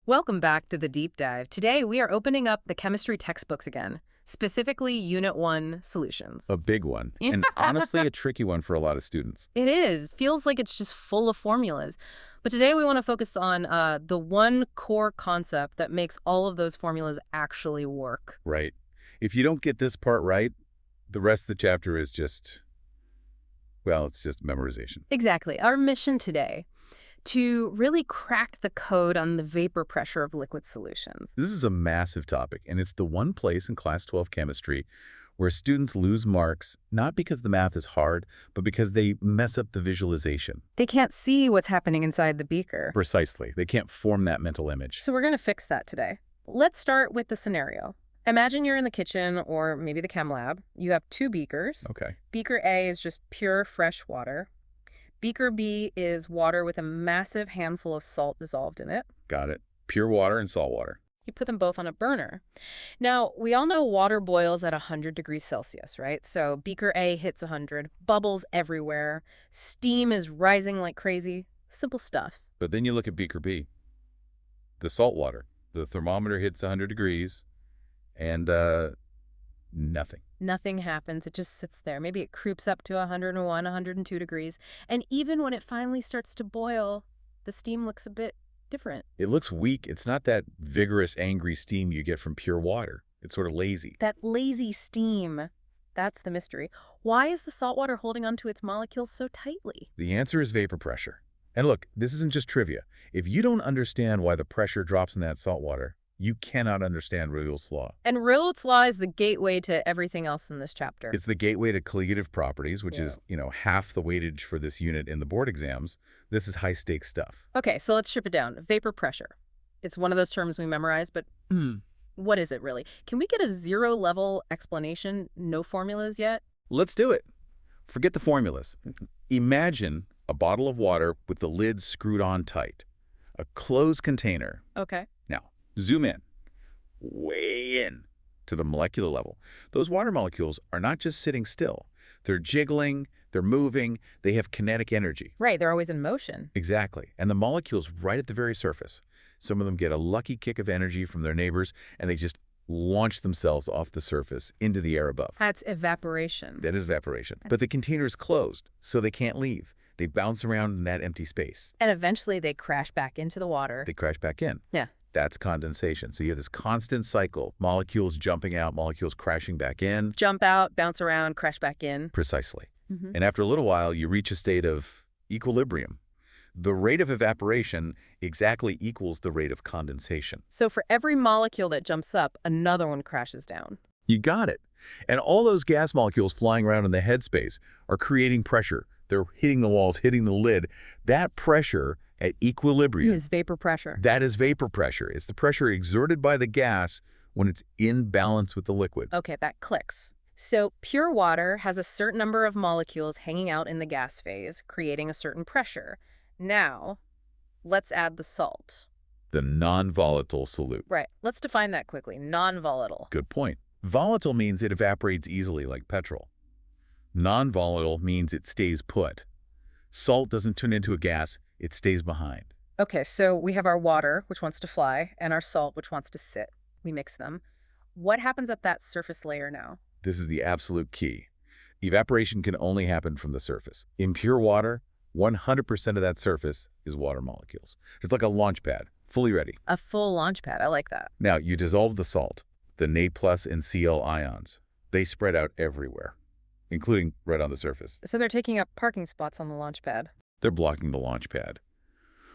Welcome back to the deep dive. Today we are opening up the chemistry textbooks again, specifically Unit 1 Solutions. A big one, and honestly a tricky one for a lot of students. It is. Feels like it's just full of formulas. But today we want to focus on the one core concept that makes all of those formulas actually work. Right. If you don't get this part right, the rest of the chapter is just, well, it's just memorization. Exactly. Our mission today, to really crack the code on the vapor pressure of liquid solutions. This is a massive topic, and it's the one place in Class 12 chemistry where students lose marks, not because the math is hard, but because they mess up the visualization. They can't see what's happening inside the beaker. Precisely. They can't form that mental image. So we're going to fix that today. Let's start with the scenario. Imagine you're in the kitchen or maybe the chem lab. You have two beakers. Okay. Beaker A is just pure fresh water. Beaker B is water with a massive handful of salt dissolved in it. Got it. Pure water and salt water. You put them both on a burner. Now, we all know water boils at 100 degrees Celsius, right? So Beaker A hits 100, bubbles everywhere, steam is rising like crazy. Simple stuff. But then you look at Beaker B, the salt water. The thermometer hits 100 degrees, and nothing. Nothing happens. It just sits there. Maybe it creeps up to 101, 102 degrees. And even when it finally starts to boil, the steam looks a bit different. It looks weak. It's not that vigorous, angry steam you get from pure water. It's sort of lazy. That lazy steam, that's the mystery. Why is the salt water holding onto its molecules so tightly? The answer is vapor pressure. And look, this isn't just trivia. If you don't understand why the pressure drops in that salt water, you cannot understand Raoult's law. And Raoult's law is the gateway to everything else in this chapter. It's the gateway to colligative properties, which is, half the weightage for this unit in the board exams. This is high-stakes stuff. Okay, so let's strip it down. Vapor pressure. It's one of those terms we memorize, but what is it really? Can we get a zero-level explanation? No formulas yet? Let's do it. Forget the formulas. Imagine a bottle of water with the lid screwed on tight. A closed container. Okay. Now, zoom in, way in, to the molecular level. Those water molecules are not just sitting still. They're jiggling, they're moving, they have kinetic energy. Right, they're always in motion. Exactly. And the molecules right at the very surface. Some of them get a lucky kick of energy from their neighbors, and they just launch themselves off the surface into the air above. That's evaporation. That is evaporation. But the container is closed, so they can't leave. They bounce around in that empty space. And eventually they crash back into the water. They crash back in. Yeah. That's condensation. So you have this constant cycle, molecules jumping out, molecules crashing back in. Jump out, bounce around, crash back in. Precisely. And after a little while, you reach a state of equilibrium. The rate of evaporation exactly equals the rate of condensation. So for every molecule that jumps up, another one crashes down. You got it. And all those gas molecules flying around in the headspace are creating pressure. They're hitting the walls, hitting the lid. That pressure at equilibrium Is vapor pressure. That is vapor pressure. It's the pressure exerted by the gas when it's in balance with the liquid. Okay, that clicks. So pure water has a certain number of molecules hanging out in the gas phase, creating a certain pressure. Now, let's add the salt. The non-volatile solute. Right, let's define that quickly. Non-volatile. Good point. Volatile means it evaporates easily like petrol. Non-volatile means it stays put. Salt doesn't turn into a gas, it stays behind. Okay, so we have our water, which wants to fly, and our salt, which wants to sit. We mix them. What happens at that surface layer now? This is the absolute key. Evaporation can only happen from the surface. In pure water, 100% of that surface is water molecules. It's like a launch pad, fully ready. A full launch pad. I like that. Now, you dissolve the salt, the Na+ and Cl ions. They spread out everywhere, including right on the surface. So they're taking up parking spots on the launch pad. They're blocking the launch pad.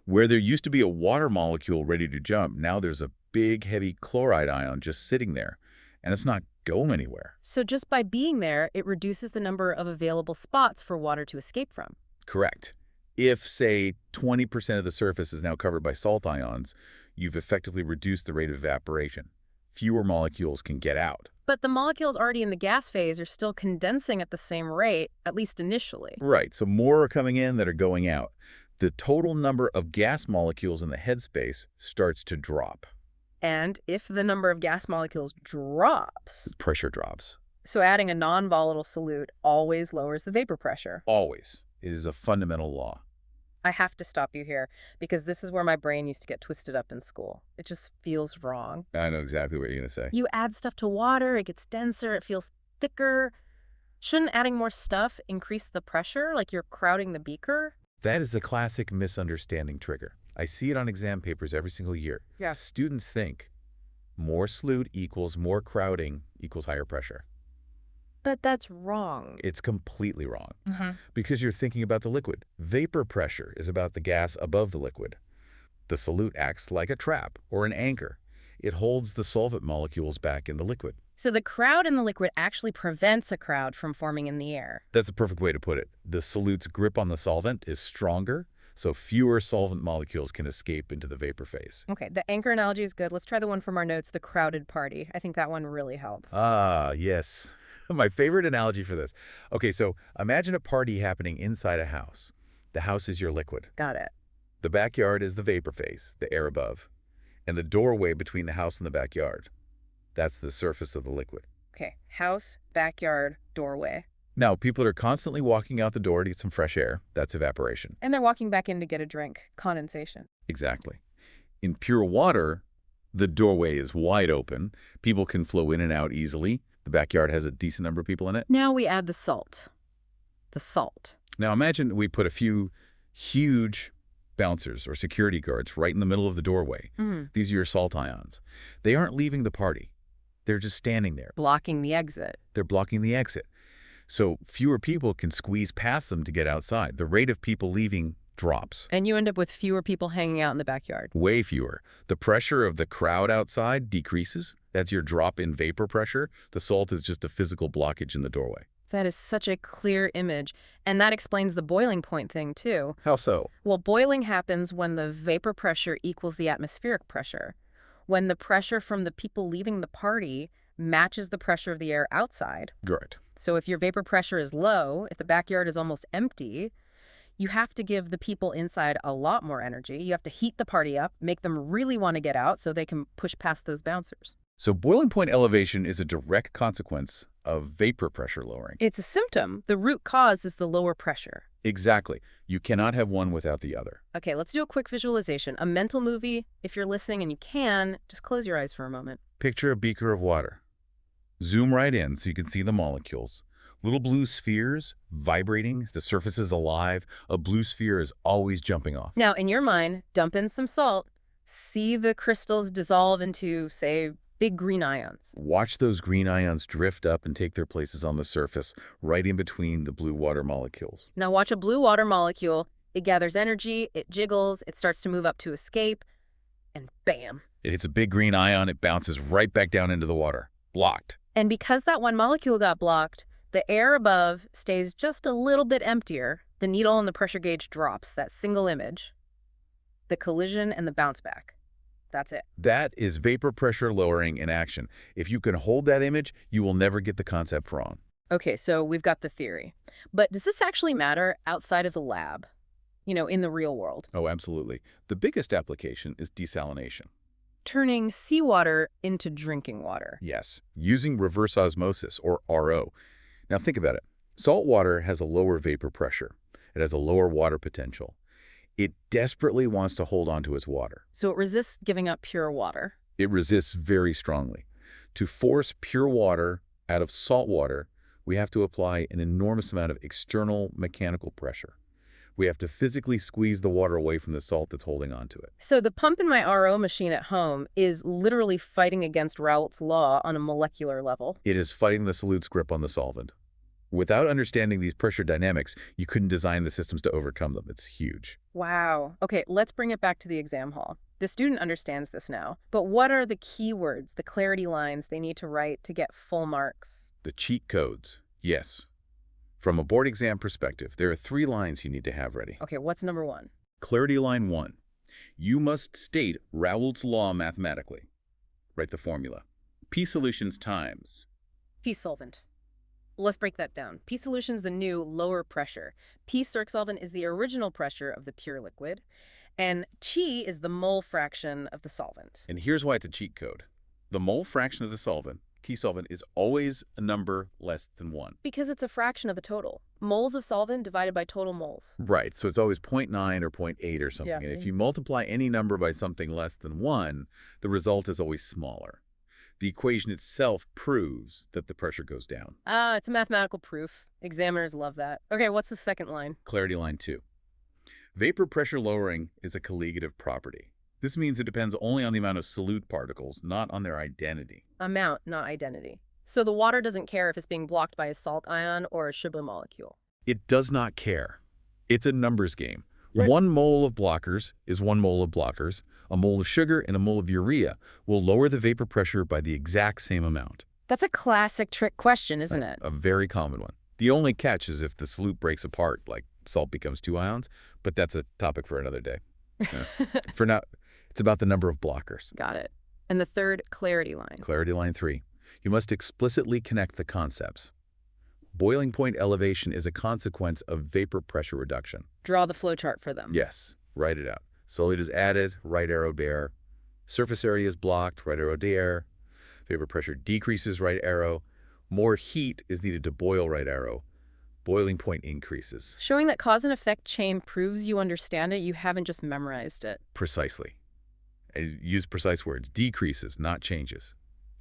Where there used to be a water molecule ready to jump, now there's a big, heavy chloride ion just sitting there, and it's not going anywhere. So just by being there, it reduces the number of available spots for water to escape from. Correct. If, say, 20% of the surface is now covered by salt ions, you've effectively reduced the rate of evaporation. Fewer molecules can get out. But the molecules already in the gas phase are still condensing at the same rate, at least initially. Right, so more are coming in than are going out. The total number of gas molecules in the headspace starts to drop. And if the number of gas molecules drops, Pressure drops. so adding a non-volatile solute always lowers the vapor pressure. Always. It is a fundamental law. I have to stop you here because this is where my brain used to get twisted up in school. It just feels wrong. I know exactly what you're going to say. You add stuff to water, it gets denser, it feels thicker. Shouldn't adding more stuff increase the pressure, like you're crowding the beaker? That is the classic misunderstanding trigger. I see it on exam papers every single year. Yeah. Students think more solute equals more crowding equals higher pressure. But that's wrong. It's completely wrong Mm-hmm. because you're thinking about the liquid. Vapor pressure is about the gas above the liquid. The solute acts like a trap or an anchor. It holds the solvent molecules back in the liquid. So the crowd in the liquid actually prevents a crowd from forming in the air. That's a perfect way to put it. The solute's grip on the solvent is stronger, so fewer solvent molecules can escape into the vapor phase. Okay, the anchor analogy is good. Let's try the one from our notes, the crowded party. I think that one really helps. Ah, yes. My favorite analogy for this. Okay, so imagine a party happening inside a house. The house is your liquid. Got it. The backyard is the vapor phase, the air above. And the doorway between the house and the backyard. That's the surface of the liquid. Okay, house, backyard, doorway. Now, people are constantly walking out the door to get some fresh air. That's evaporation. And they're walking back in to get a drink. Condensation. Exactly. In pure water, the doorway is wide open. People can flow in and out easily. The backyard has a decent number of people in it. Now we add the salt. The salt. Now, imagine we put a few huge bouncers or security guards right in the middle of the doorway. These are your salt ions. They aren't leaving the party. They're just standing there. Blocking the exit. They're blocking the exit. So fewer people can squeeze past them to get outside. The rate of people leaving drops. And you end up with fewer people hanging out in the backyard. Way fewer. The pressure of the crowd outside decreases. That's your drop in vapor pressure. The salt is just a physical blockage in the doorway. That is such a clear image. And that explains the boiling point thing, too. How so? Well, boiling happens when the vapor pressure equals the atmospheric pressure. When the pressure from the people leaving the party matches the pressure of the air outside. Good. So if your vapor pressure is low, if the backyard is almost empty, you have to give the people inside a lot more energy. You have to heat the party up, make them really want to get out so they can push past those bouncers. So boiling point elevation is a direct consequence of vapor pressure lowering. It's a symptom. The root cause is the lower pressure. Exactly. You cannot have one without the other. Okay, let's do a quick visualization. A mental movie. If you're listening and you can, just close your eyes for a moment. Picture a beaker of water. Zoom right in so you can see the molecules. Little blue spheres vibrating, the surface is alive. A blue sphere is always jumping off. Now, in your mind, dump in some salt. See the crystals dissolve into, say, big green ions. Watch those green ions drift up and take their places on the surface, right in between the blue water molecules. Now watch a blue water molecule. It gathers energy, it jiggles, it starts to move up to escape, and bam. It hits a big green ion, it bounces right back down into the water. Blocked. And because that one molecule got blocked, the air above stays just a little bit emptier. The needle on the pressure gauge drops, that single image. The collision and the bounce back. That's it. That is vapor pressure lowering in action. If you can hold that image, you will never get the concept wrong. Okay, so we've got the theory. But does this actually matter outside of the lab? In the real world? Oh, absolutely. The biggest application is desalination. Turning seawater into drinking water. Yes, using reverse osmosis, or RO. Now think about it. Salt water has a lower vapor pressure. It has a lower water potential. It desperately wants to hold on to its water. So it resists giving up pure water. It resists very strongly. To force pure water out of salt water, we have to apply an enormous amount of external mechanical pressure. We have to physically squeeze the water away from the salt that's holding on to it. So the pump in my RO machine at home is literally fighting against Raoult's law on a molecular level. It is fighting the solute's grip on the solvent. Without understanding these pressure dynamics, you couldn't design the systems to overcome them. It's huge. Wow. Okay, let's bring it back to the exam hall. The student understands this now. But what are the keywords, the clarity lines they need to write to get full marks? The cheat codes. Yes. From a board exam perspective, there are 3 lines you need to have ready. Okay, what's number 1? Clarity line 1. You must state Raoult's law mathematically. Write the formula. P solutions times. P solvent. Let's break that down. P solution is the new lower pressure. P circ solvent is the original pressure of the pure liquid. And chi is the mole fraction of the solvent. And here's why it's a cheat code. The mole fraction of the solvent key solvent is always a number less than 1. Because it's a fraction of the total. Moles of solvent divided by total moles. Right, so it's always 0.9 or 0.8 or something. Yeah. And if you multiply any number by something less than 1, the result is always smaller. The equation itself proves that the pressure goes down. It's a mathematical proof. Examiners love that. Okay, what's the second line? Clarity line 2. Vapor pressure lowering is a colligative property. This means it depends only on the amount of solute particles, not on their identity. Amount, not identity. So the water doesn't care if it's being blocked by a salt ion or a sugar molecule. It does not care. It's a numbers game. Right. 1 mole of blockers is 1 mole of blockers. A mole of sugar and a mole of urea will lower the vapor pressure by the exact same amount. That's a classic trick question, isn't it? A very common one. The only catch is if the solute breaks apart, like salt becomes 2 ions, but that's a topic for another day. For now, it's about the number of blockers. Got it. And the third, clarity line. Clarity line 3. You must explicitly connect the concepts. Boiling point elevation is a consequence of vapor pressure reduction. Draw the flowchart for them. Yes, write it out. Solute is added, right arrow bare. Surface area is blocked, right arrow bare. Vapor pressure decreases, right arrow. More heat is needed to boil, right arrow. Boiling point increases. Showing that cause and effect chain proves you understand it, you haven't just memorized it. Precisely. I use precise words. Decreases, not changes.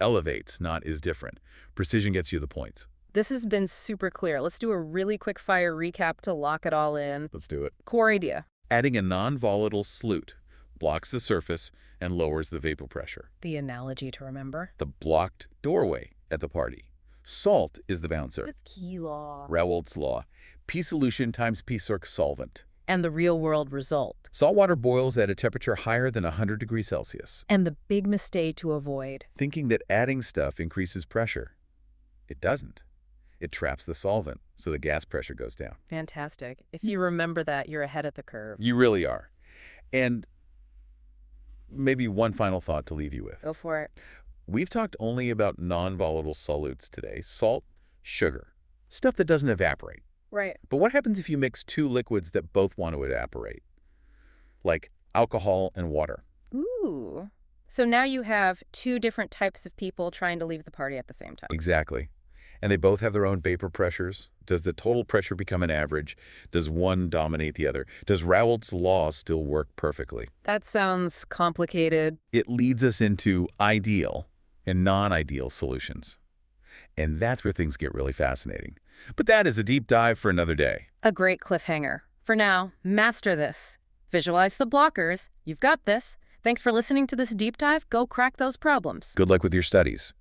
Elevates, not is different. Precision gets you the points. This has been super clear. Let's do a really quick fire recap to lock it all in. Let's do it. Core idea. Adding a non-volatile solute blocks the surface and lowers the vapor pressure. The analogy to remember. The blocked doorway at the party. Salt is the bouncer. It's key law. Raoult's law. P solution times P circ solvent. And the real-world result. Salt water boils at a temperature higher than 100 degrees Celsius. And the big mistake to avoid. Thinking that adding stuff increases pressure. It doesn't. It traps the solvent, so the gas pressure goes down. Fantastic. If you remember that, you're ahead of the curve. You really are. And maybe one final thought to leave you with. Go for it. We've talked only about non-volatile solutes today. Salt, sugar, stuff that doesn't evaporate. Right. But what happens if you mix 2 liquids that both want to evaporate? Like alcohol and water. Ooh. So now you have 2 different types of people trying to leave the party at the same time. Exactly. And they both have their own vapor pressures. Does the total pressure become an average? Does one dominate the other? Does Raoult's law still work perfectly? That sounds complicated. It leads us into ideal and non-ideal solutions. And that's where things get really fascinating. But that is a deep dive for another day. A great cliffhanger. For now, master this. Visualize the blockers. You've got this. Thanks for listening to this deep dive. Go crack those problems. Good luck with your studies.